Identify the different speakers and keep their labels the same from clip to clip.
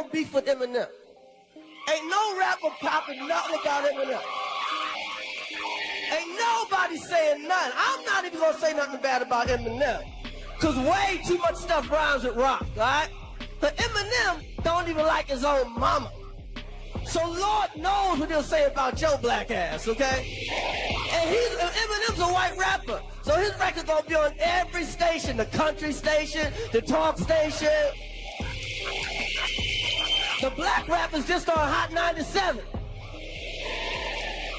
Speaker 1: no beef with Eminem. Ain't no rapper popping nothing about Eminem. Ain't nobody saying nothing. I'm not even gonna say nothing bad about Eminem. Cause way too much stuff rhymes with rock, alright? But Eminem don't even like his own mama. So Lord knows what he'll say about your black ass, okay? And Eminem's a white rapper. So his record gonna be on every station, the country station, the talk station. The black rappers just on Hot 97.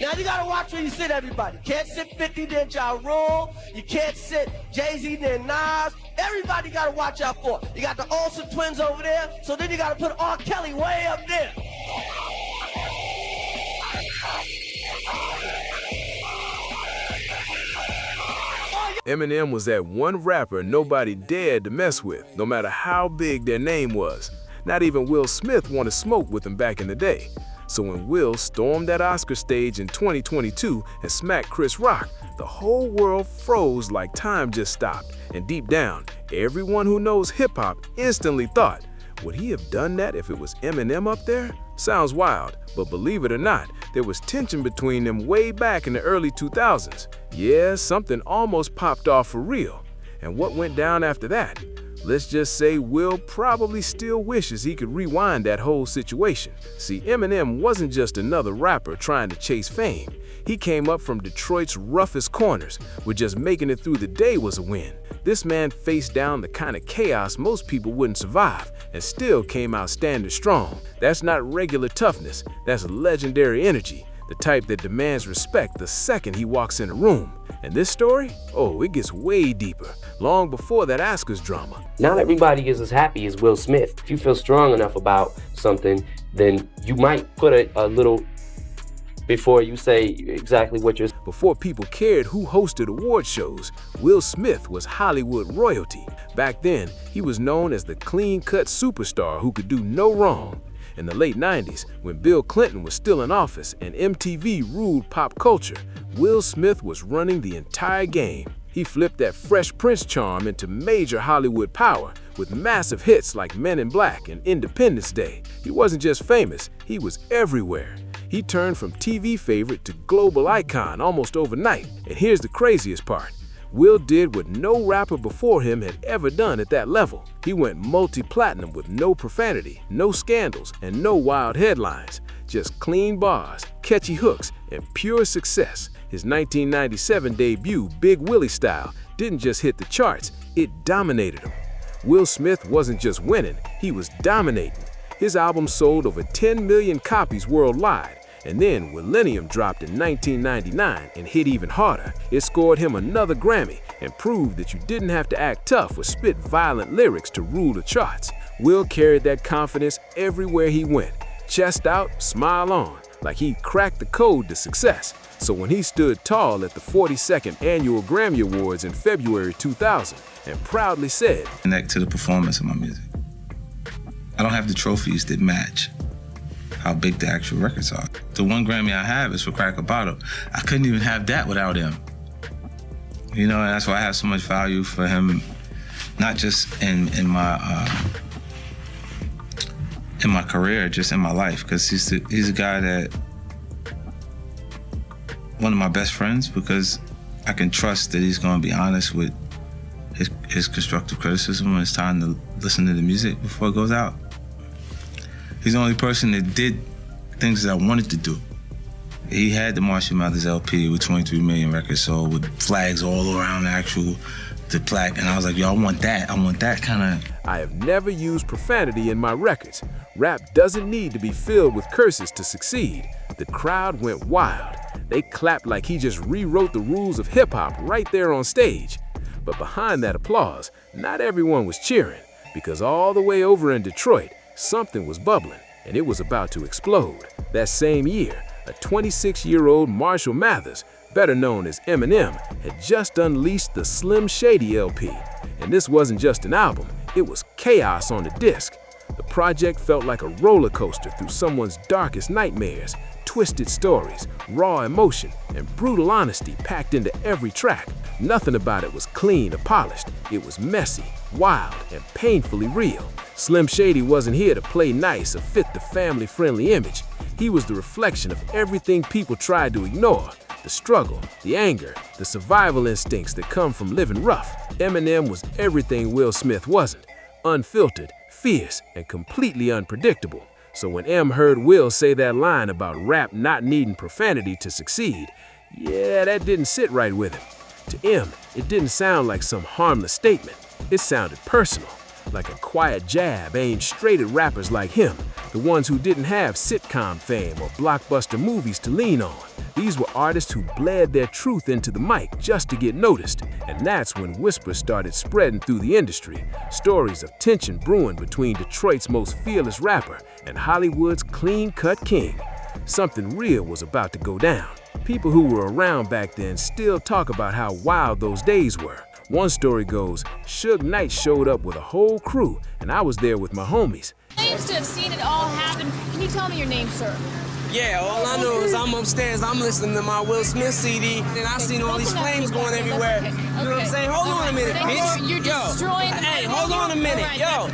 Speaker 1: Now you gotta watch where you sit, everybody. Can't sit 50 then Ja Rule. You can't sit Jay-Z then Nas. Everybody gotta watch out for. You got the Olsen twins over there, so then you gotta put R. Kelly way up there.
Speaker 2: Eminem was that one rapper nobody dared to mess with, no matter how big their name was. Not even Will Smith wanted smoke with him back in the day. So when Will stormed that Oscar stage in 2022 and smacked Chris Rock, the whole world froze like time just stopped. And deep down, everyone who knows hip-hop instantly thought, would he have done that if it was Eminem up there? Sounds wild, but believe it or not, there was tension between them way back in the early 2000s. Yeah, something almost popped off for real. And what went down after that? Let's just say Will probably still wishes he could rewind that whole situation. See, Eminem wasn't just another rapper trying to chase fame. He came up from Detroit's roughest corners, where just making it through the day was a win. This man faced down the kind of chaos most people wouldn't survive, and still came out standing strong. That's not regular toughness, that's legendary energy, the type that demands respect the second he walks in a room. And this story? Oh, it gets way deeper, long before that Oscars drama.
Speaker 3: Not everybody is as happy as Will Smith. If you feel strong enough about something, then you might put a little before you say exactly what you're saying.
Speaker 2: Before people cared who hosted award shows, Will Smith was Hollywood royalty. Back then, he was known as the clean-cut superstar who could do no wrong. In the late 90s, when Bill Clinton was still in office and MTV ruled pop culture, Will Smith was running the entire game. He flipped that Fresh Prince charm into major Hollywood power with massive hits like Men in Black and Independence Day. He wasn't just famous, he was everywhere. He turned from TV favorite to global icon almost overnight. And here's the craziest part. Will did what no rapper before him had ever done at that level. He went multi-platinum with no profanity, no scandals, and no wild headlines. Just clean bars, catchy hooks, and pure success. His 1997 debut, Big Willie Style, didn't just hit the charts, it dominated them. Will Smith wasn't just winning, he was dominating. His album sold over 10 million copies worldwide. And then Millennium dropped in 1999 and hit even harder. It scored him another Grammy and proved that you didn't have to act tough or spit violent lyrics to rule the charts. Will carried that confidence everywhere he went. Chest out, smile on, like he cracked the code to success. So when he stood tall at the 42nd Annual Grammy Awards in February 2000 and proudly said,
Speaker 4: "Connect to the performance of my music. I don't have the trophies that match how big the actual records are. The one Grammy I have is for Crack a Bottle. I couldn't even have that without him. You know, and that's why I have so much value for him, not just in my career, just in my life, because he's a guy that, one of my best friends, because I can trust that he's going to be honest with his constructive criticism when it's time to listen to the music before it goes out. He's the only person that did things that I wanted to do. He had the Marshall Mathers LP with 23 million records sold with flags all around the plaque, and I was like, yo, I want that kind of.
Speaker 2: I have never used profanity in my records. Rap doesn't need to be filled with curses to succeed. The crowd went wild. They clapped like he just rewrote the rules of hip-hop right there on stage. But behind that applause, not everyone was cheering, because all the way over in Detroit, something was bubbling, and it was about to explode. That same year, a 26-year-old Marshall Mathers, better known as Eminem, had just unleashed the Slim Shady LP. And this wasn't just an album, it was chaos on the disc. The project felt like a roller coaster through someone's darkest nightmares, twisted stories, raw emotion, and brutal honesty packed into every track. Nothing about it was clean or polished. It was messy, wild and painfully real. Slim Shady wasn't here to play nice or fit the family-friendly image. He was the reflection of everything people tried to ignore. The struggle, the anger, the survival instincts that come from living rough. Eminem was everything Will Smith wasn't. Unfiltered, fierce, and completely unpredictable. So when M heard Will say that line about rap not needing profanity to succeed, yeah, that didn't sit right with him. To M, it didn't sound like some harmless statement. It sounded personal, like a quiet jab aimed straight at rappers like him, the ones who didn't have sitcom fame or blockbuster movies to lean on. These were artists who bled their truth into the mic just to get noticed, and that's when whispers started spreading through the industry. Stories of tension brewing between Detroit's most fearless rapper and Hollywood's clean-cut king. Something real was about to go down. People who were around back then still talk about how wild those days were. One story goes, Suge Knight showed up with a whole crew, and I was there with my homies.
Speaker 5: Claims to have seen it all happen. Can you tell me your name, sir?
Speaker 6: Yeah, all I know is I'm upstairs, I'm listening to my Will Smith CD, and I seen all these flames going everywhere.
Speaker 5: Okay.
Speaker 6: You know what I'm saying? Hold on a minute, bitch.
Speaker 5: You're destroying the
Speaker 6: Hey, hold on a minute,
Speaker 5: right,
Speaker 6: yo.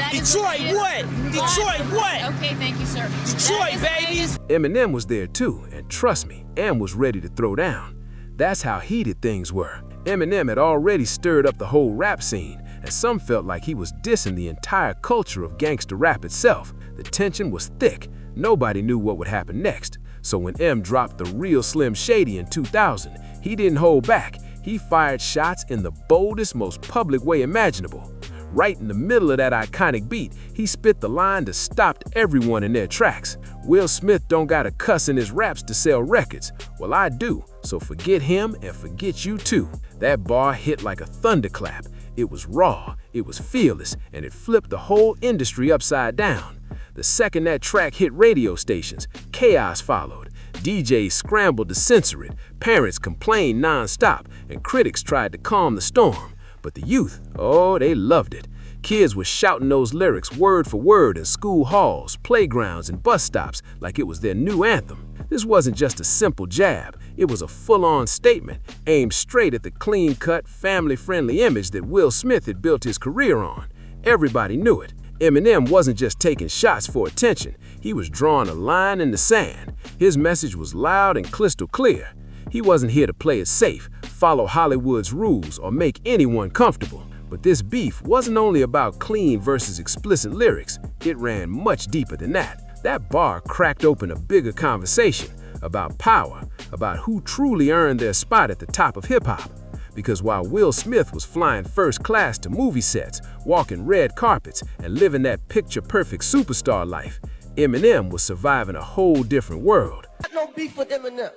Speaker 6: Detroit, what? Detroit, what?
Speaker 5: Okay, thank you, sir.
Speaker 6: Detroit, baby.
Speaker 2: Eminem was there too, and trust me, M was ready to throw down. That's how heated things were. Eminem had already stirred up the whole rap scene, and some felt like he was dissing the entire culture of gangster rap itself. The tension was thick. Nobody knew what would happen next. So when M dropped the real Slim Shady in 2000, he didn't hold back. He fired shots in the boldest, most public way imaginable. Right in the middle of that iconic beat, he spit the line that stopped everyone in their tracks. Will Smith don't gotta cuss in his raps to sell records. Well, I do, so forget him and forget you too. That bar hit like a thunderclap. It was raw, it was fearless, and it flipped the whole industry upside down. The second that track hit radio stations, chaos followed. DJs scrambled to censor it, parents complained non-stop, and critics tried to calm the storm. But the youth, oh, they loved it. Kids were shouting those lyrics word for word in school halls, playgrounds, and bus stops like it was their new anthem. This wasn't just a simple jab, it was a full-on statement aimed straight at the clean-cut, family-friendly image that Will Smith had built his career on. Everybody knew it. Eminem wasn't just taking shots for attention, he was drawing a line in the sand. His message was loud and crystal clear. He wasn't here to play it safe, follow Hollywood's rules, or make anyone comfortable. But this beef wasn't only about clean versus explicit lyrics, it ran much deeper than that. That bar cracked open a bigger conversation about power, about who truly earned their spot at the top of hip-hop. Because while Will Smith was flying first class to movie sets, walking red carpets, and living that picture-perfect superstar life, Eminem was surviving a whole different world.
Speaker 1: Got no beef with Eminem.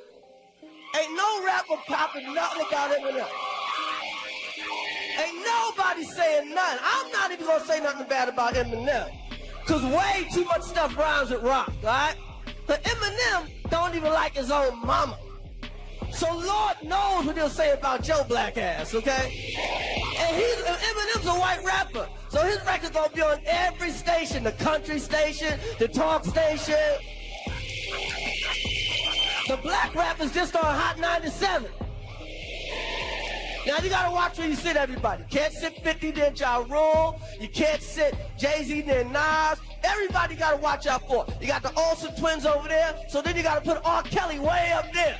Speaker 1: Ain't no rapper popping nothing about Eminem. Ain't nobody saying nothing. I'm not even gonna say nothing bad about Eminem. Cause way too much stuff rhymes with rock, right? But Eminem don't even like his own mama. So Lord knows what he'll say about Joe black ass, okay? And Eminem's a white rapper. So his record gonna be on every station, the country station, the talk station. The black rappers just on Hot 97. Now you gotta watch where you sit, everybody. Can't sit 50 near Ja Rule. You can't sit Jay-Z near Nas. Everybody gotta watch out for. You got the Olsen twins over there, so then you gotta put R. Kelly way up there.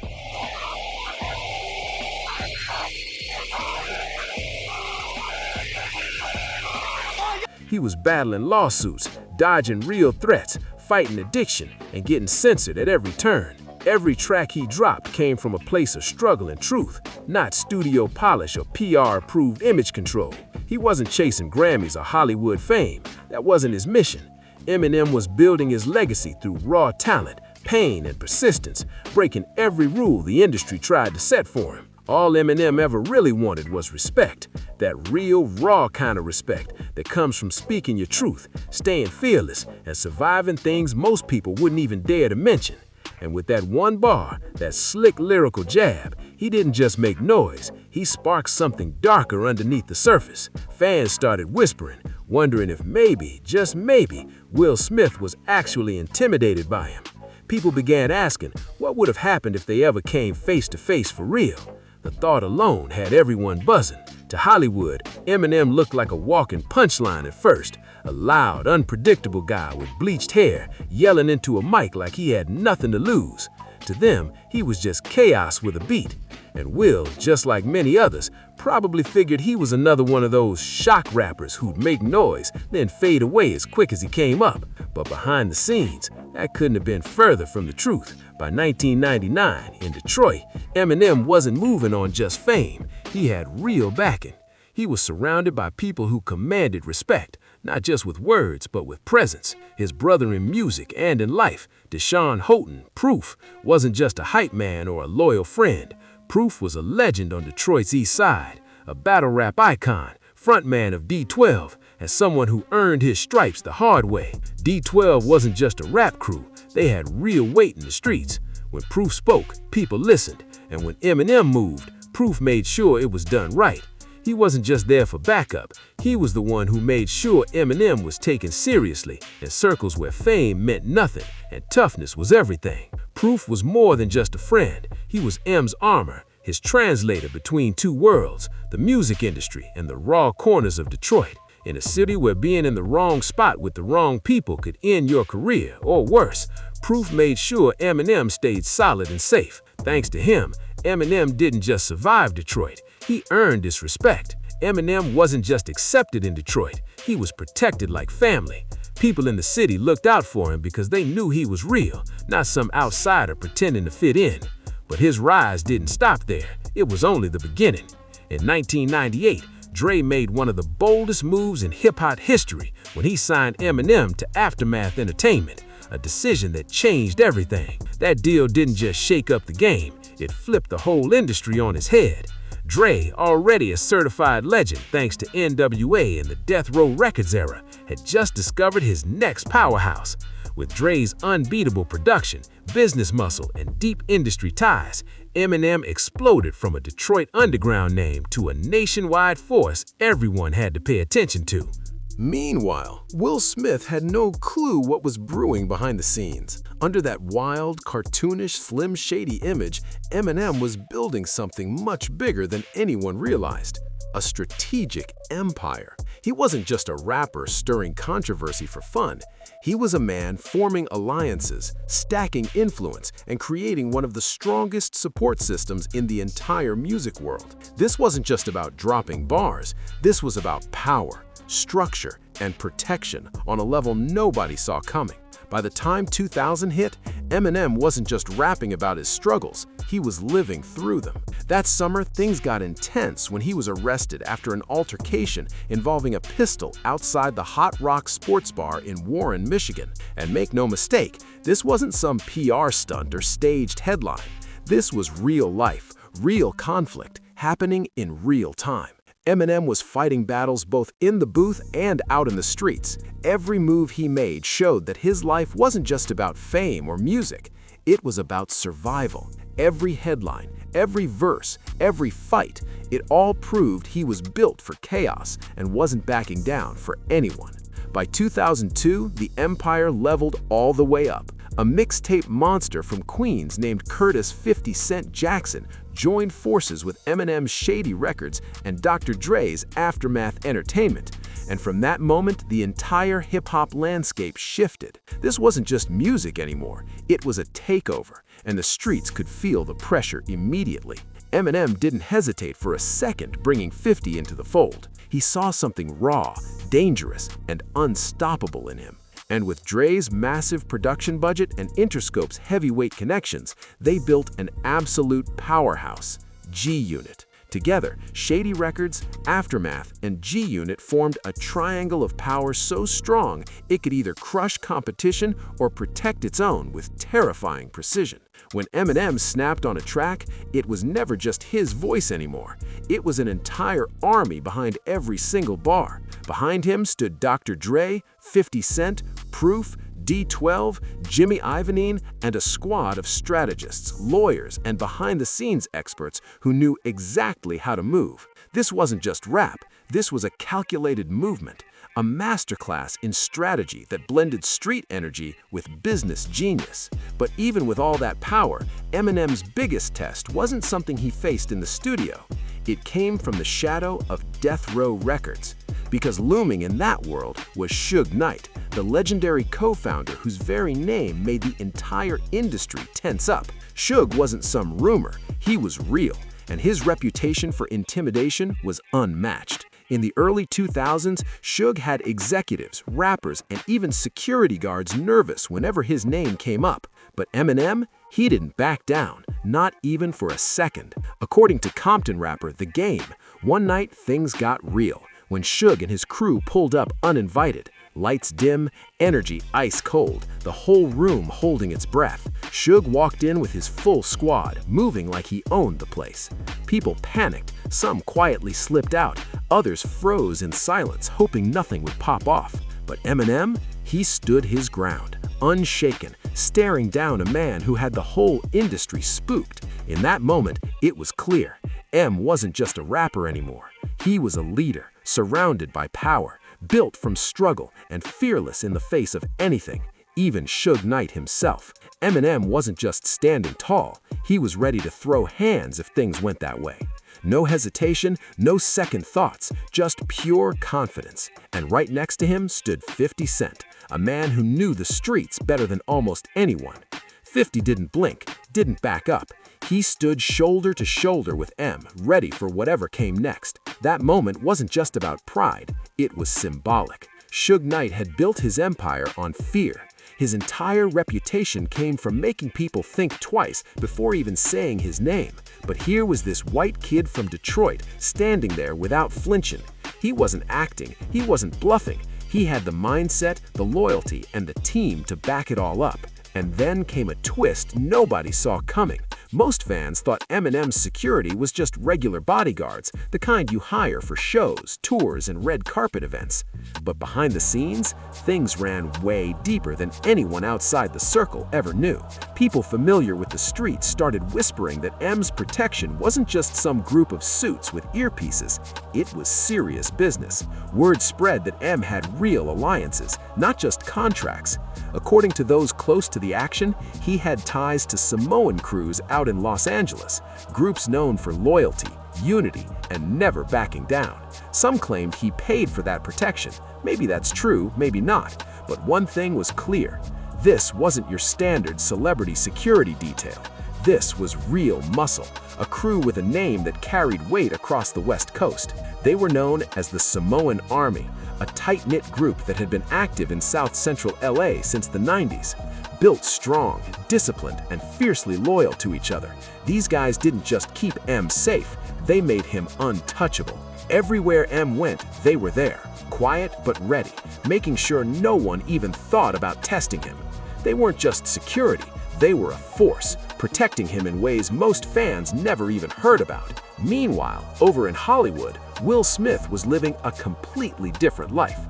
Speaker 2: He was battling lawsuits, dodging real threats, fighting addiction, and getting censored at every turn. Every track he dropped came from a place of struggle and truth, not studio polish or PR-approved image control. He wasn't chasing Grammys or Hollywood fame. That wasn't his mission. Eminem was building his legacy through raw talent, pain, and persistence, breaking every rule the industry tried to set for him. All Eminem ever really wanted was respect, that real, raw kind of respect that comes from speaking your truth, staying fearless, and surviving things most people wouldn't even dare to mention. And with that one bar, that slick lyrical jab, he didn't just make noise, he sparked something darker underneath the surface. Fans started whispering, wondering if maybe, just maybe, Will Smith was actually intimidated by him. People began asking what would have happened if they ever came face to face for real. The thought alone had everyone buzzing. To Hollywood, Eminem looked like a walking punchline at first, a loud, unpredictable guy with bleached hair yelling into a mic like he had nothing to lose. To them, he was just chaos with a beat. And Will, just like many others, probably figured he was another one of those shock rappers who'd make noise, then fade away as quick as he came up. But behind the scenes, that couldn't have been further from the truth. By 1999, in Detroit, Eminem wasn't moving on just fame. He had real backing. He was surrounded by people who commanded respect, not just with words, but with presence. His brother in music and in life, Deshaun Houghton, Proof, wasn't just a hype man or a loyal friend. Proof was a legend on Detroit's east side, a battle rap icon, frontman of D12, and someone who earned his stripes the hard way. D12 wasn't just a rap crew, they had real weight in the streets. When Proof spoke, people listened, and when Eminem moved, Proof made sure it was done right. He wasn't just there for backup, he was the one who made sure Eminem was taken seriously in circles where fame meant nothing and toughness was everything. Proof was more than just a friend, he was M's armor, his translator between two worlds, the music industry and the raw corners of Detroit. In a city where being in the wrong spot with the wrong people could end your career, or worse, Proof made sure Eminem stayed solid and safe. Thanks to him, Eminem didn't just survive Detroit, he earned its respect. Eminem wasn't just accepted in Detroit, he was protected like family. People in the city looked out for him because they knew he was real, not some outsider pretending to fit in. But his rise didn't stop there, it was only the beginning. In 1998, Dre made one of the boldest moves in hip-hop history when he signed Eminem to Aftermath Entertainment, a decision that changed everything. That deal didn't just shake up the game, it flipped the whole industry on its head. Dre, already a certified legend thanks to NWA and the Death Row Records era, had just discovered his next powerhouse. With Dre's unbeatable production, business muscle, and deep industry ties, Eminem exploded from a Detroit underground name to a nationwide force everyone had to pay attention to. Meanwhile, Will Smith had no clue what was brewing behind the scenes. Under that wild, cartoonish, Slim Shady image, Eminem was building something much bigger than anyone realized. A strategic empire. He wasn't just a rapper stirring controversy for fun. He was a man forming alliances, stacking influence, and creating one of the strongest support systems in the entire music world. This wasn't just about dropping bars. This was about power, structure, and protection on a level nobody saw coming. By the time 2000 hit, Eminem wasn't just rapping about his struggles, he was living through them. That summer, things got intense when he was arrested after an altercation involving a pistol outside the Hot Rock Sports Bar in Warren, Michigan. And make no mistake, this wasn't some PR stunt or staged headline. This was real life, real conflict, happening in real time. Eminem was fighting battles both in the booth and out in the streets. Every move he made showed that his life wasn't just about fame or music. It was about survival. Every headline, every verse, every fight, it all proved he was built for chaos and wasn't backing down for anyone. By 2002, the empire leveled all the way up. A mixtape monster from Queens named Curtis 50 Cent Jackson joined forces with Eminem's Shady Records and Dr. Dre's Aftermath Entertainment. And from that moment, the entire hip-hop landscape shifted. This wasn't just music anymore, it was a takeover, and the streets could feel the pressure immediately. Eminem didn't hesitate for a second bringing 50 into the fold. He saw something raw, dangerous, and unstoppable in him. And with Dre's massive production budget and Interscope's heavyweight connections, they built an absolute powerhouse, G-Unit. Together, Shady Records, Aftermath, and G-Unit formed a triangle of power so strong it could either crush competition or protect its own with terrifying precision. When Eminem snapped on a track, it was never just his voice anymore. It was an entire army behind every single bar. Behind him stood Dr. Dre, 50 Cent, Proof, D12, Jimmy Iovine, and a squad of strategists, lawyers, and behind-the-scenes experts who knew exactly how to move. This wasn't just rap, this was a calculated movement, a masterclass in strategy that blended street energy with business genius. But even with all that power, Eminem's biggest test wasn't something he faced in the studio. It came from the shadow of Death Row Records. Because looming in that world was Suge Knight, the legendary co-founder whose very name made the entire industry tense up. Suge wasn't some rumor, he was real, and his reputation for intimidation was unmatched. In the early 2000s, Suge had executives, rappers, and even security guards nervous whenever his name came up. But Eminem, he didn't back down, not even for a second. According to Compton rapper The Game, one night things got real when Suge and his crew pulled up uninvited. Lights dim, energy ice cold, the whole room holding its breath. Suge walked in with his full squad, moving like he owned the place. People panicked, some quietly slipped out, others froze in silence, hoping nothing would pop off. But Eminem, he stood his ground, unshaken, staring down a man who had the whole industry spooked. In that moment, it was clear. M wasn't just a rapper anymore. He was a leader, surrounded by power, built from struggle and fearless in the face of anything, even Suge Knight himself. Eminem wasn't just standing tall, he was ready to throw hands if things went that way. No hesitation, no second thoughts, just pure confidence. And right next to him stood 50 Cent, a man who knew the streets better than almost anyone. 50 didn't blink, didn't back up. He stood shoulder to shoulder with M, ready for whatever came next. That moment wasn't just about pride, it was symbolic. Suge Knight had built his empire on fear. His entire reputation came from making people think twice before even saying his name. But here was this white kid from Detroit, standing there without flinching. He wasn't acting, he wasn't bluffing. He had the mindset, the loyalty, and the team to back it all up. And then came a twist nobody saw coming. Most fans thought Eminem's security was just regular bodyguards, the kind you hire for shows, tours, and red carpet events. But behind the scenes, things ran way deeper than anyone outside the circle ever knew. People familiar with the streets started whispering that M's protection wasn't just some group of suits with earpieces. It was serious business. Word spread that M had real alliances, not just contracts. According to those close to the action, he had ties to Samoan crews out in Los Angeles, groups known for loyalty, unity, and never backing down. Some claimed he paid for that protection. Maybe that's true, maybe not. But one thing was clear. This wasn't your standard celebrity security detail. This was real muscle, a crew with a name that carried weight across the West Coast. They were known as the Samoan Army, a tight-knit group that had been active in South Central LA since the 90s. Built strong, disciplined, and fiercely loyal to each other, these guys didn't just keep M safe, they made him untouchable. Everywhere M went, they were there, quiet but ready, making sure no one even thought about testing him. They weren't just security, they were a force, protecting him in ways most fans never even heard about. Meanwhile, over in Hollywood, Will Smith was living a completely different life.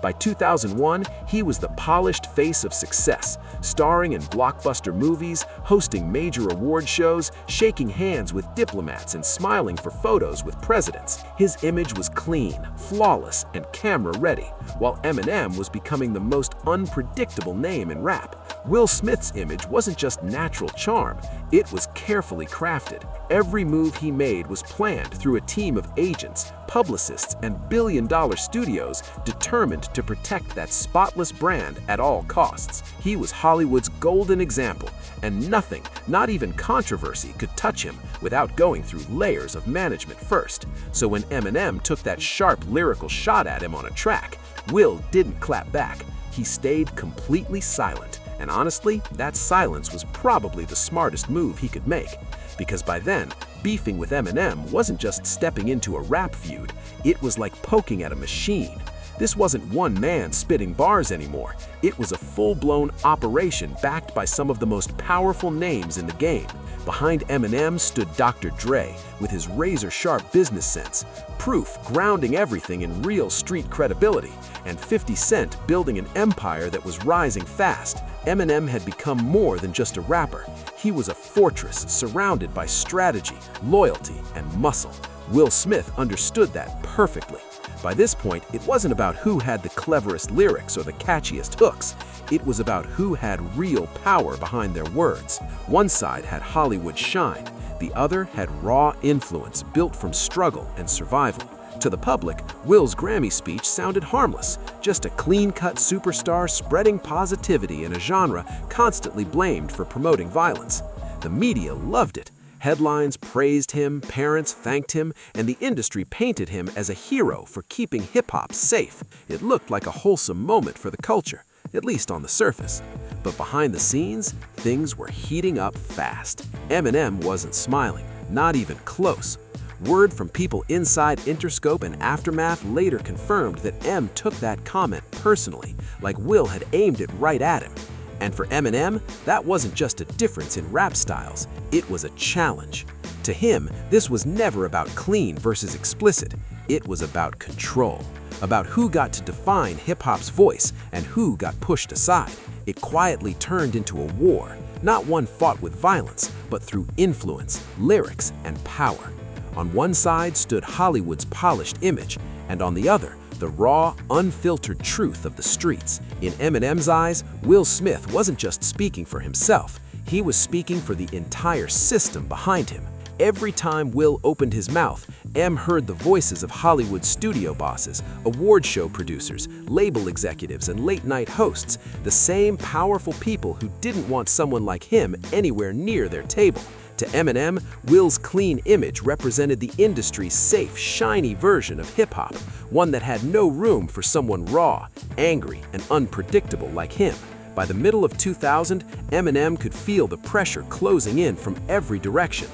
Speaker 2: By 2001, he was the polished face of success, starring in blockbuster movies, hosting major award shows, shaking hands with diplomats, and smiling for photos with presidents. His image was clean, flawless, and camera-ready, while Eminem was becoming the most unpredictable name in rap. Will Smith's image wasn't just natural charm, it was carefully crafted. Every move he made was planned through a team of agents, publicists, and billion-dollar studios determined to protect that spotless brand at all costs. He was Hollywood's golden example, and nothing, not even controversy, could touch him without going through layers of management first. So when Eminem took that sharp lyrical shot at him on a track, Will didn't clap back. He stayed completely silent. And honestly, that silence was probably the smartest move he could make. Because by then, beefing with Eminem wasn't just stepping into a rap feud, it was like poking at a machine. This wasn't one man spitting bars anymore. It was a full-blown operation backed by some of the most powerful names in the game. Behind Eminem stood Dr. Dre with his razor-sharp business sense, Proof grounding everything in real street credibility, and 50 Cent building an empire that was rising fast. Eminem had become more than just a rapper. He was a fortress surrounded by strategy, loyalty, and muscle. Will Smith understood that perfectly. By this point, it wasn't about who had the cleverest lyrics or the catchiest hooks. It was about who had real power behind their words. One side had Hollywood shine, the other had raw influence built from struggle and survival. To the public, Will's Grammy speech sounded harmless, just a clean-cut superstar spreading positivity in a genre constantly blamed for promoting violence. The media loved it. Headlines praised him, parents thanked him, and the industry painted him as a hero for keeping hip-hop safe. It looked like a wholesome moment for the culture, at least on the surface. But behind the scenes, things were heating up fast. Eminem wasn't smiling, not even close. Word from people inside Interscope and Aftermath later confirmed that M took that comment personally, like Will had aimed it right at him. And for Eminem, that wasn't just a difference in rap styles, it was a challenge. To him, this was never about clean versus explicit. It was about control, about who got to define hip-hop's voice and who got pushed aside. It quietly turned into a war, not one fought with violence, but through influence, lyrics, and power. On one side stood Hollywood's polished image, and on the other, the raw, unfiltered truth of the streets. In Eminem's eyes, Will Smith wasn't just speaking for himself, he was speaking for the entire system behind him. Every time Will opened his mouth, M heard the voices of Hollywood studio bosses, award show producers, label executives, and late-night hosts, the same powerful people who didn't want someone like him anywhere near their table. To Eminem, Will's clean image represented the industry's safe, shiny version of hip-hop, one that had no room for someone raw, angry, and unpredictable like him. By the middle of 2000, Eminem could feel the pressure closing in from every direction.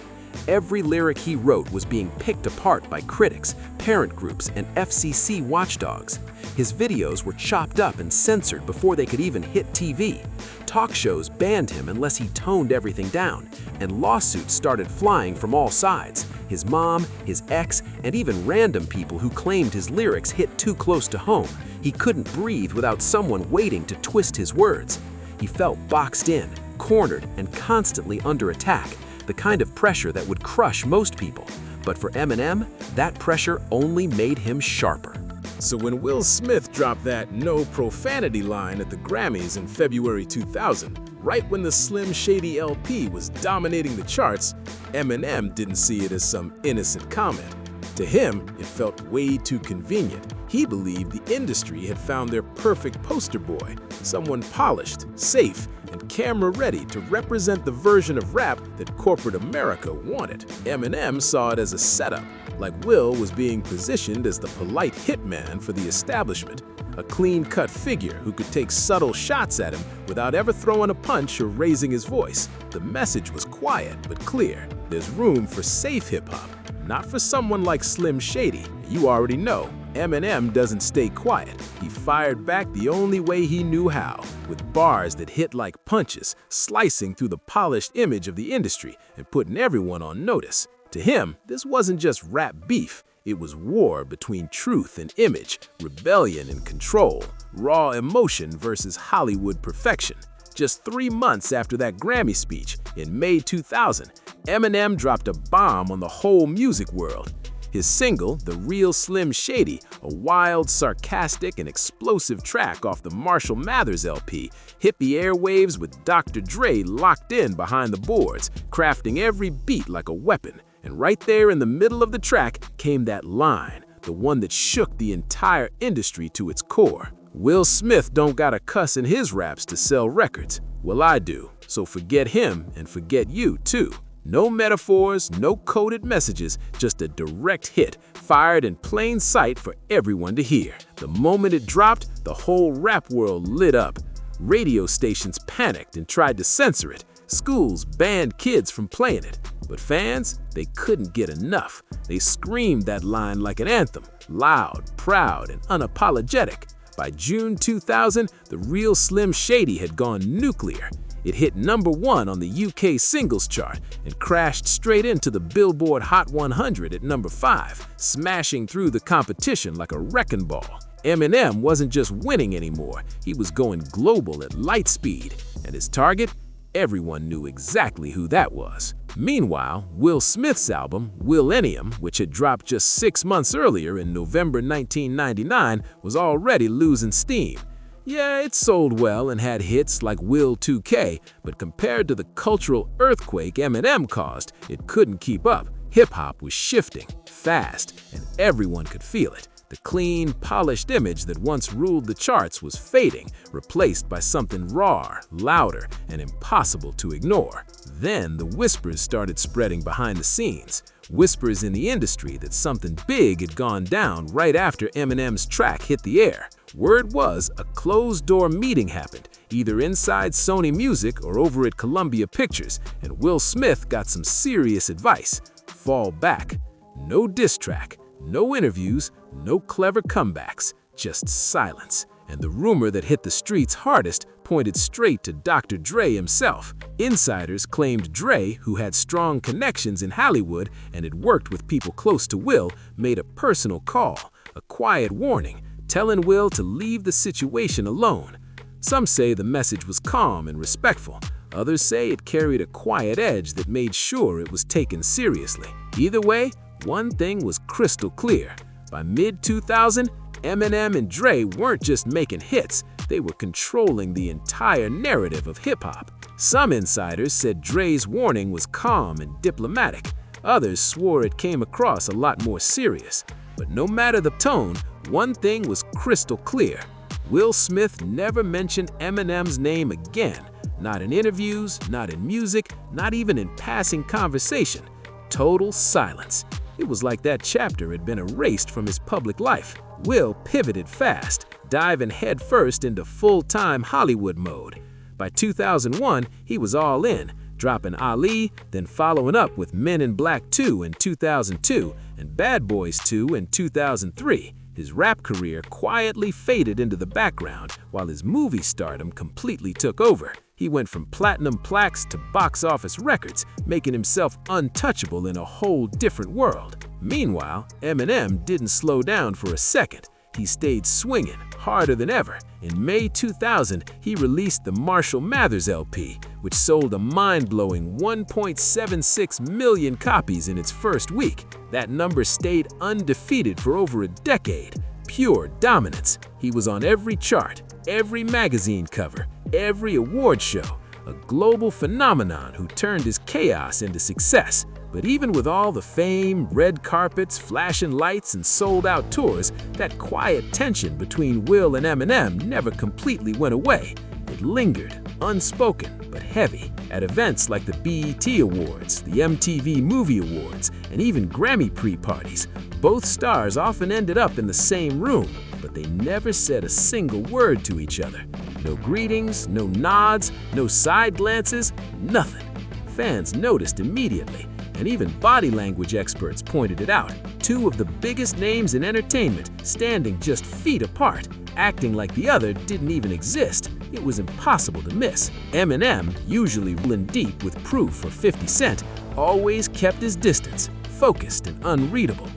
Speaker 2: Every lyric he wrote was being picked apart by critics, parent groups, and FCC watchdogs. His videos were chopped up and censored before they could even hit TV. Talk shows banned him unless he toned everything down, and lawsuits started flying from all sides. His mom, his ex, and even random people who claimed his lyrics hit too close to home. He couldn't breathe without someone waiting to twist his words. He felt boxed in, cornered, and constantly under attack, the kind of pressure that would crush most people. But for Eminem, that pressure only made him sharper.
Speaker 7: So when Will Smith dropped that no profanity line at the Grammys in February 2000, right when the Slim Shady LP was dominating the charts, Eminem didn't see it as some innocent comment. To him, it felt way too convenient. He believed the industry had found their perfect poster boy, someone polished, safe, and camera-ready to represent the version of rap that corporate America wanted. Eminem saw it as a setup, like Will was being positioned as the polite hitman for the establishment, a clean-cut figure who could take subtle shots at him without ever throwing a punch or raising his voice. The message was quiet but clear. There's room for safe hip-hop, not for someone like Slim Shady. You already know, Eminem doesn't stay quiet. He fired back the only way he knew how, with bars that hit like punches, slicing through the polished image of the industry and putting everyone on notice. To him, this wasn't just rap beef. It was war between truth and image, rebellion and control, raw emotion versus Hollywood perfection. Just 3 months after that Grammy speech, in May 2000, Eminem dropped a bomb on the whole music world. His single, The Real Slim Shady, a wild, sarcastic, and explosive track off the Marshall Mathers LP, hit the airwaves with Dr. Dre locked in behind the boards, crafting every beat like a weapon. And right there in the middle of the track came that line, the one that shook the entire industry to its core. Will Smith don't gotta cuss in his raps to sell records. Well, I do, so forget him and forget you too. No metaphors, no coded messages, just a direct hit, fired in plain sight for everyone to hear. The moment it dropped, the whole rap world lit up. Radio stations panicked and tried to censor it. Schools banned kids from playing it. But fans, they couldn't get enough. They screamed that line like an anthem, loud, proud, and unapologetic. By June 2000, The Real Slim Shady had gone nuclear. It hit #1 on the UK singles chart and crashed straight into the Billboard Hot 100 at #5, smashing through the competition like a wrecking ball. Eminem wasn't just winning anymore, he was going global at light speed. And his target? Everyone knew exactly who that was. Meanwhile, Will Smith's album, Millennium, which had dropped just 6 months earlier in November 1999, was already losing steam. Yeah, it sold well and had hits like Will 2K, but compared to the cultural earthquake Eminem caused, it couldn't keep up. Hip-hop was shifting, fast, and everyone could feel it. The clean, polished image that once ruled the charts was fading, replaced by something raw, louder, and impossible to ignore. Then the whispers started spreading behind the scenes. Whispers in the industry that something big had gone down right after Eminem's track hit the air. Word was a closed-door meeting happened, either inside Sony Music or over at Columbia Pictures, and Will Smith got some serious advice. Fall back. No diss track. No interviews, no clever comebacks, just silence. And the rumor that hit the streets hardest pointed straight to Dr. Dre himself. Insiders claimed Dre, who had strong connections in Hollywood and had worked with people close to Will, made a personal call, a quiet warning, telling Will to leave the situation alone. Some say the message was calm and respectful. Others say it carried a quiet edge that made sure it was taken seriously. Either way, one thing was crystal clear. By mid-2000, Eminem and Dre weren't just making hits, they were controlling the entire narrative of hip-hop. Some insiders said Dre's warning was calm and diplomatic. Others swore it came across a lot more serious. But no matter the tone, one thing was crystal clear. Will Smith never mentioned Eminem's name again. Not in interviews, not in music, not even in passing conversation. Total silence. It was like that chapter had been erased from his public life. Will pivoted fast, diving headfirst into full-time Hollywood mode. By 2001, he was all in, dropping Ali, then following up with Men in Black 2 in 2002 and Bad Boys 2 in 2003. His rap career quietly faded into the background while his movie stardom completely took over. He went from platinum plaques to box office records, making himself untouchable in a whole different world. Meanwhile, Eminem didn't slow down for a second. He stayed swinging, harder than ever. In May 2000, he released the Marshall Mathers LP, which sold a mind-blowing 1.76 million copies in its first week. That number stayed undefeated for over a decade. Pure dominance. He was on every chart, every magazine cover, every award show, a global phenomenon who turned his chaos into success. But even with all the fame, red carpets, flashing lights, and sold-out tours, that quiet tension between Will and Eminem never completely went away. It lingered, unspoken, but heavy. At events like the BET Awards, the MTV Movie Awards, and even Grammy pre-parties, both stars often ended up in the same room, but they never said a single word to each other. No greetings, no nods, no side glances, nothing. Fans noticed immediately, and even body language experts pointed it out. Two of the biggest names in entertainment standing just feet apart, acting like the other didn't even exist. It was impossible to miss. Eminem, usually rolling deep with proof for 50 Cent, always kept his distance, focused and unreadable.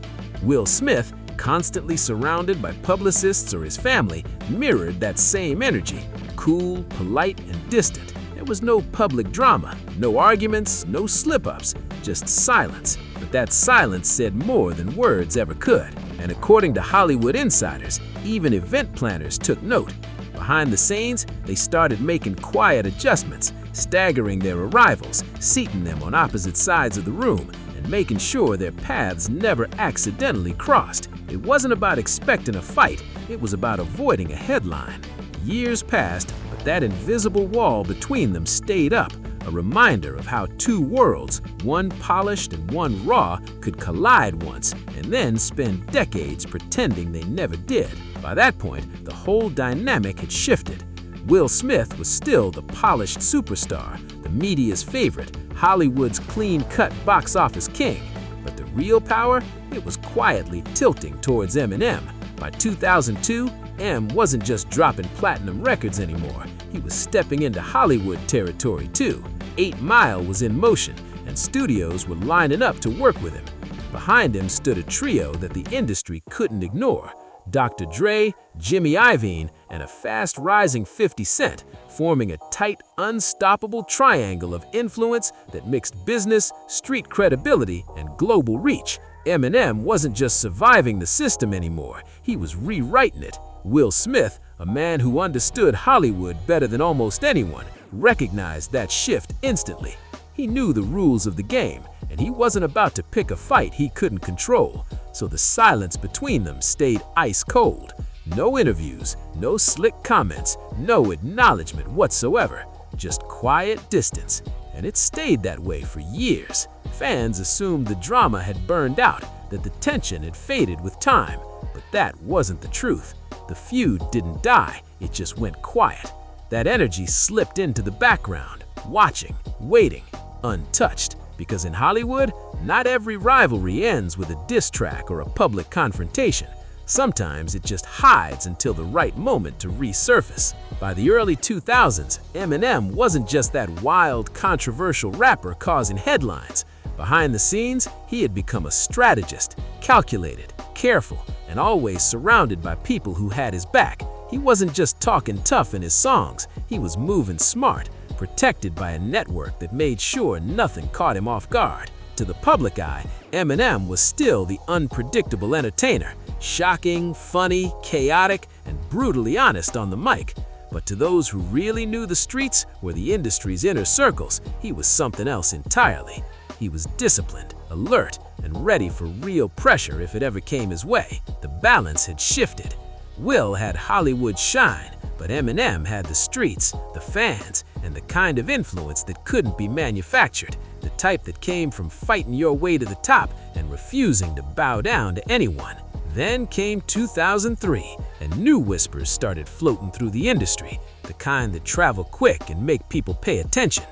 Speaker 7: Will Smith, constantly surrounded by publicists or his family, mirrored that same energy, cool, polite, and distant. There was no public drama, no arguments, no slip-ups, just silence. But that silence said more than words ever could. And according to Hollywood insiders, even event planners took note. Behind the scenes, they started making quiet adjustments, staggering their arrivals, seating them on opposite sides of the room, and making sure their paths never accidentally crossed. It wasn't about expecting a fight, it was about avoiding a headline. Years passed, but that invisible wall between them stayed up, a reminder of how two worlds, one polished and one raw, could collide once and then spend decades pretending they never did. By that point, the whole dynamic had shifted. Will Smith was still the polished superstar, the media's favorite, Hollywood's clean-cut box office king. But the real power, it was quietly tilting towards Eminem. By 2002, M wasn't just dropping platinum records anymore. He was stepping into Hollywood territory too. 8 Mile was in motion, and studios were lining up to work with him. Behind him stood a trio that the industry couldn't ignore: Dr. Dre, Jimmy Iovine,
Speaker 2: and a fast-rising 50 Cent, forming a tight, unstoppable triangle of influence that mixed business, street credibility, and global reach. Eminem wasn't just surviving the system anymore, he was rewriting it. Will Smith, a man who understood Hollywood better than almost anyone, recognized that shift instantly. He knew the rules of the game, and he wasn't about to pick a fight he couldn't control, so the silence between them stayed ice cold. No interviews, no slick comments, no acknowledgement whatsoever, just quiet distance, and it stayed that way for years. Fans assumed the drama had burned out, that the tension had faded with time, but that wasn't the truth. The feud didn't die, it just went quiet. That energy slipped into the background, watching, waiting, untouched, because in Hollywood, not every rivalry ends with a diss track or a public confrontation. Sometimes it just hides until the right moment to resurface. By the early 2000s, Eminem wasn't just that wild, controversial rapper causing headlines. Behind the scenes, he had become a strategist, calculated, careful, and always surrounded by people who had his back. He wasn't just talking tough in his songs, he was moving smart, protected by a network that made sure nothing caught him off guard. To the public eye, Eminem was still the unpredictable entertainer, shocking, funny, chaotic, and brutally honest on the mic. But to those who really knew the streets or the industry's inner circles, he was something else entirely. He was disciplined, alert, and ready for real pressure if it ever came his way. The balance had shifted. Will had Hollywood shine, but Eminem had the streets, the fans, and the kind of influence that couldn't be manufactured, the type that came from fighting your way to the top and refusing to bow down to anyone. Then came 2003, and new whispers started floating through the industry, the kind that travel quick and make people pay attention.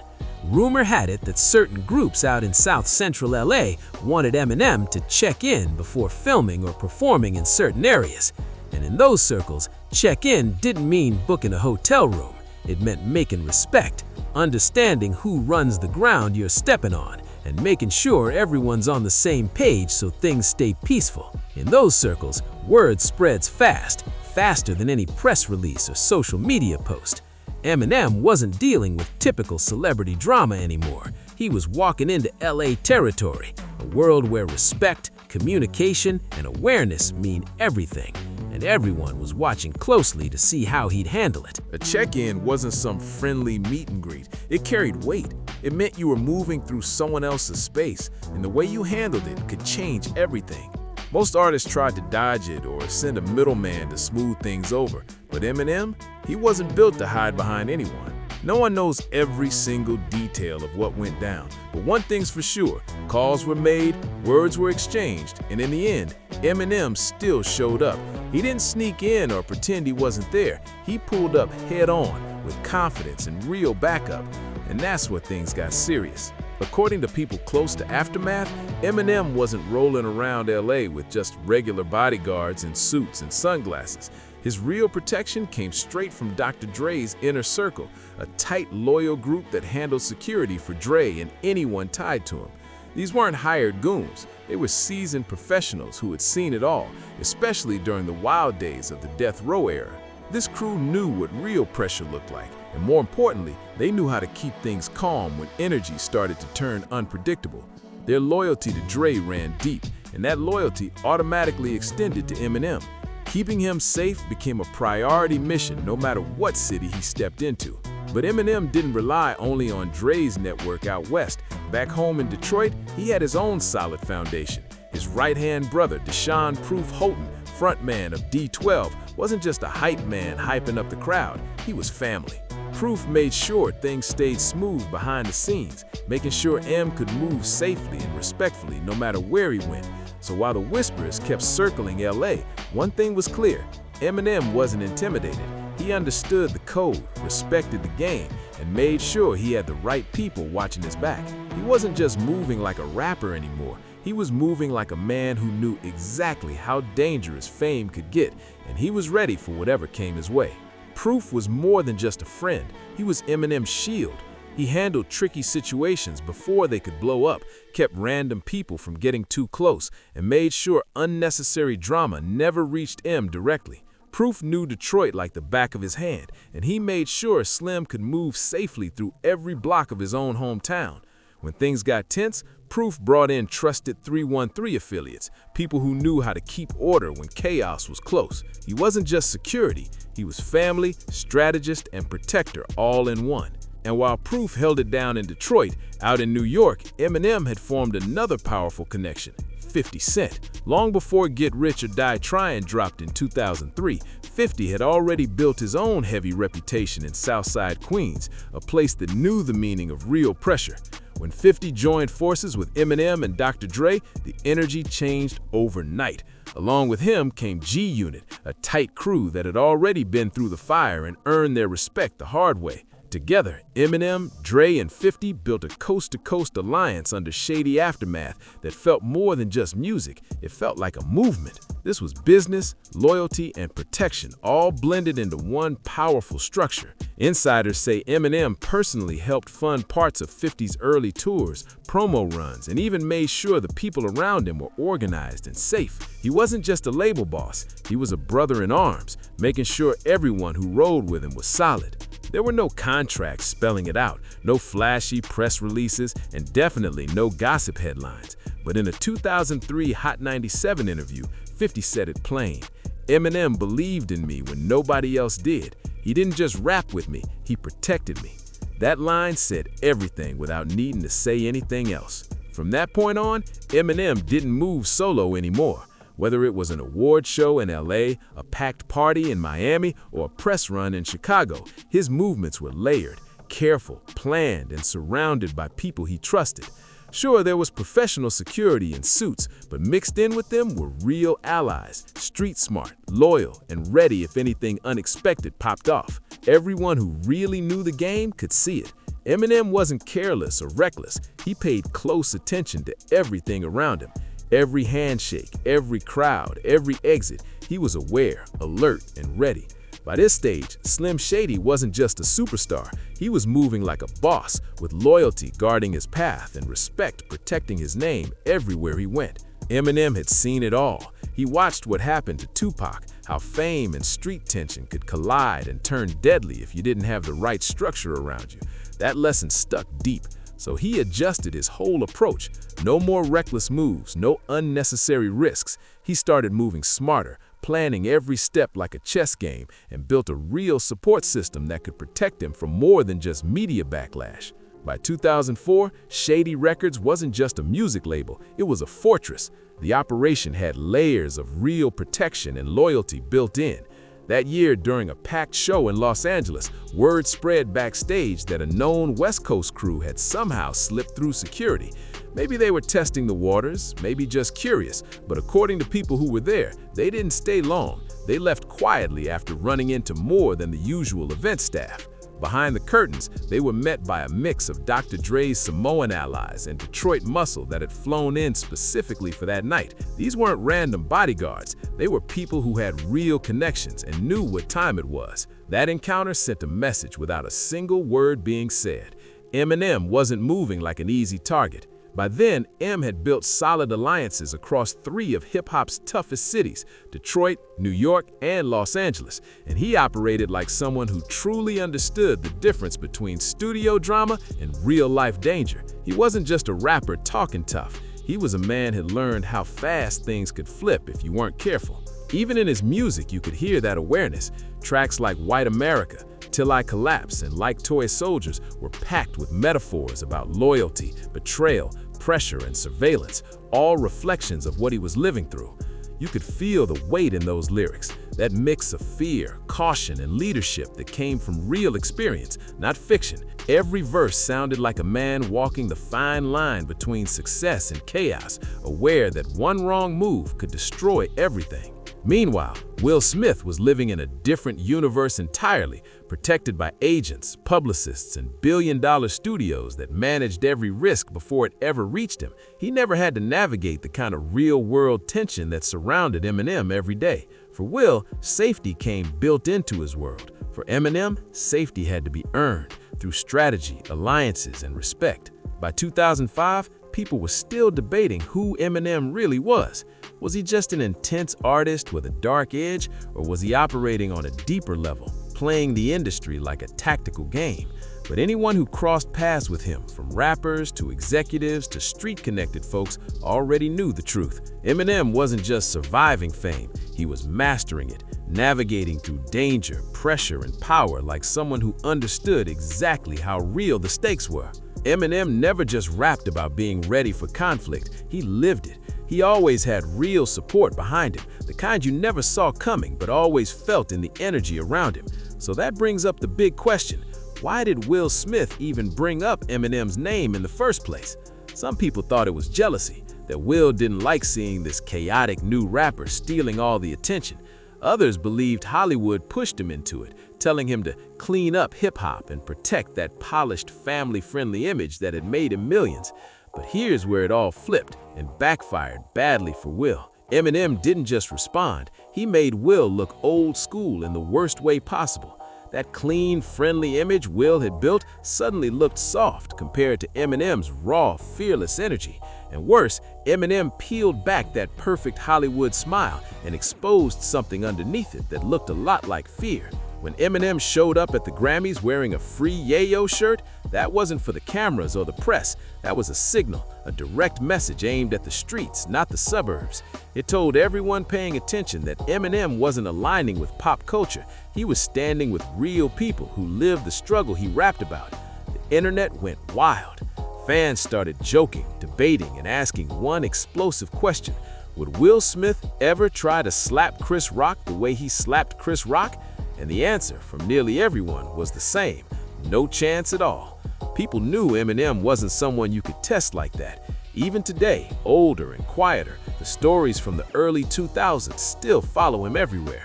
Speaker 2: Rumor had it that certain groups out in South Central LA wanted Eminem to check in before filming or performing in certain areas. And in those circles, check in didn't mean booking a hotel room. It meant making respect, understanding who runs the ground you're stepping on, and making sure everyone's on the same page so things stay peaceful. In those circles, word spreads fast, faster than any press release or social media post. Eminem wasn't dealing with typical celebrity drama anymore. He was walking into LA territory, a world where respect, communication, and awareness mean everything, and everyone was watching closely to see how he'd handle it.
Speaker 7: A check-in wasn't some friendly meet and greet. It carried weight. It meant you were moving through someone else's space, and the way you handled it could change everything. Most artists tried to dodge it or send a middleman to smooth things over, but Eminem, he wasn't built to hide behind anyone. No one knows every single detail of what went down, but one thing's for sure, calls were made, words were exchanged, and in the end, Eminem still showed up. He didn't sneak in or pretend he wasn't there. He pulled up head on with confidence and real backup, and that's where things got serious. According to people close to Aftermath, Eminem wasn't rolling around LA with just regular bodyguards in suits and sunglasses. His real protection came straight from Dr. Dre's inner circle, a tight, loyal group that handled security for Dre and anyone tied to him. These weren't hired goons. They were seasoned professionals who had seen it all, especially during the wild days of the death row era. This crew knew what real pressure looked like, and more importantly, they knew how to keep things calm when energy started to turn unpredictable. Their loyalty to Dre ran deep, and that loyalty automatically extended to Eminem. Keeping him safe became a priority mission no matter what city he stepped into. But Eminem didn't rely only on Dre's network out west. Back home in Detroit, he had his own solid foundation. His right-hand brother, Deshaun "Proof" Houghton, frontman of D12, wasn't just a hype man hyping up the crowd, he was family. Proof made sure things stayed smooth behind the scenes, making sure M could move safely and respectfully no matter where he went. So while the whispers kept circling LA, one thing was clear, Eminem wasn't intimidated. He understood the code, respected the game, and made sure he had the right people watching his back. He wasn't just moving like a rapper anymore. He was moving like a man who knew exactly how dangerous fame could get, and he was ready for whatever came his way. Proof was more than just a friend. He was Eminem's shield. He handled tricky situations before they could blow up, kept random people from getting too close, and made sure unnecessary drama never reached M directly.
Speaker 2: Proof knew Detroit like the back of his hand, and he made sure Slim could move safely through every block of his own hometown. When things got tense, Proof brought in trusted 313 affiliates, people who knew how to keep order when chaos was close. He wasn't just security, he was family, strategist, and protector all in one. And while Proof held it down in Detroit, out in New York, Eminem had formed another powerful connection, 50 Cent. Long before Get Rich or Die Trying dropped in 2003, 50 had already built his own heavy reputation in Southside Queens, a place that knew the meaning of real pressure. When 50 joined forces with Eminem and Dr. Dre, the energy changed overnight. Along with him came G-Unit, a tight crew that had already been through the fire and earned their respect the hard way. Together, Eminem, Dre, and 50 built a coast-to-coast alliance under Shady Aftermath that felt more than just music, it felt like a movement. This was business, loyalty, and protection, all blended into one powerful structure. Insiders say Eminem personally helped fund parts of 50's early tours, promo runs, and even made sure the people around him were organized and safe. He wasn't just a label boss, he was a brother in arms, making sure everyone who rode with him was solid. There were no contracts spelling it out, no flashy press releases, and definitely no gossip headlines. But in a 2003 Hot 97 interview, 50 said it plain. Eminem believed in me when nobody else did. He didn't just rap with me, he protected me. That line said everything without needing to say anything else. From that point on, Eminem didn't move solo anymore. Whether it was an award show in LA, a packed party in Miami, or a press run in Chicago, his movements were layered, careful, planned, and surrounded by people he trusted. Sure, there was professional security in suits, but mixed in with them were real allies, street smart, loyal, and ready if anything unexpected popped off. Everyone who really knew the game could see it. Eminem wasn't careless or reckless. He paid close attention to everything around him. Every handshake, every crowd, every exit, he was aware, alert, and ready. By this stage, Slim Shady wasn't just a superstar. He was moving like a boss, with loyalty guarding his path and respect protecting his name everywhere he went. Eminem had seen it all. He watched what happened to Tupac, how fame and street tension could collide and turn deadly if you didn't have the right structure around you. That lesson stuck deep. So he adjusted his whole approach. No more reckless moves, no unnecessary risks. He started moving smarter, planning every step like a chess game, and built a real support system that could protect him from more than just media backlash. By 2004, Shady Records wasn't just a music label, it was a fortress. The operation had layers of real protection and loyalty built in. That year, during a packed show in Los Angeles, word spread backstage that a known West Coast crew had somehow slipped through security. Maybe they were testing the waters, maybe just curious, but according to people who were there, they didn't stay long. They left quietly after running into more than the usual event staff. Behind the curtains, they were met by a mix of Dr. Dre's Samoan allies and Detroit muscle that had flown in specifically for that night. These weren't random bodyguards. They were people who had real connections and knew what time it was. That encounter sent a message without a single word being said. Eminem wasn't moving like an easy target. By then, M had built solid alliances across 3 of hip-hop's toughest cities, Detroit, New York, and Los Angeles, and he operated like someone who truly understood the difference between studio drama and real-life danger. He wasn't just a rapper talking tough. He was a man who had learned how fast things could flip if you weren't careful. Even in his music, you could hear that awareness. Tracks like White America, Till I Collapse, and Like Toy Soldiers were packed with metaphors about loyalty, betrayal, pressure, and surveillance, all reflections of what he was living through. You could feel the weight in those lyrics, that mix of fear, caution, and leadership that came from real experience, not fiction. Every verse sounded like a man walking the fine line between success and chaos, aware that one wrong move could destroy everything. Meanwhile, Will Smith was living in a different universe entirely, protected by agents, publicists, and billion-dollar studios that managed every risk before it ever reached him. He never had to navigate the kind of real-world tension that surrounded Eminem every day. For Will, safety came built into his world. For Eminem, safety had to be earned through strategy, alliances, and respect. By 2005, people were still debating who Eminem really was. Was he just an intense artist with a dark edge, or was he operating on a deeper level, playing the industry like a tactical game? But anyone who crossed paths with him, from rappers to executives to street-connected folks, already knew the truth. Eminem wasn't just surviving fame, he was mastering it, navigating through danger, pressure, and power like someone who understood exactly how real the stakes were. Eminem never just rapped about being ready for conflict, he lived it. He always had real support behind him, the kind you never saw coming but always felt in the energy around him. So that brings up the big question. Why did Will Smith even bring up Eminem's name in the first place? Some people thought it was jealousy, that Will didn't like seeing this chaotic new rapper stealing all the attention. Others believed Hollywood pushed him into it, telling him to clean up hip-hop and protect that polished, family-friendly image that had made him millions. But here's where it all flipped and backfired badly for Will. Eminem didn't just respond, he made Will look old school in the worst way possible. That clean, friendly image Will had built suddenly looked soft compared to Eminem's raw, fearless energy. And worse, Eminem peeled back that perfect Hollywood smile and exposed something underneath it that looked a lot like fear. When Eminem showed up at the Grammys wearing a free Yayo shirt, that wasn't for the cameras or the press. That was a signal, a direct message aimed at the streets, not the suburbs. It told everyone paying attention that Eminem wasn't aligning with pop culture. He was standing with real people who lived the struggle he rapped about. The internet went wild. Fans started joking, debating, and asking one explosive question. Would Will Smith ever try to slap Chris Rock the way he slapped Chris Rock? And the answer from nearly everyone was the same: no chance at all. People knew Eminem wasn't someone you could test like that. Even today, older and quieter, the stories from the early 2000s still follow him everywhere.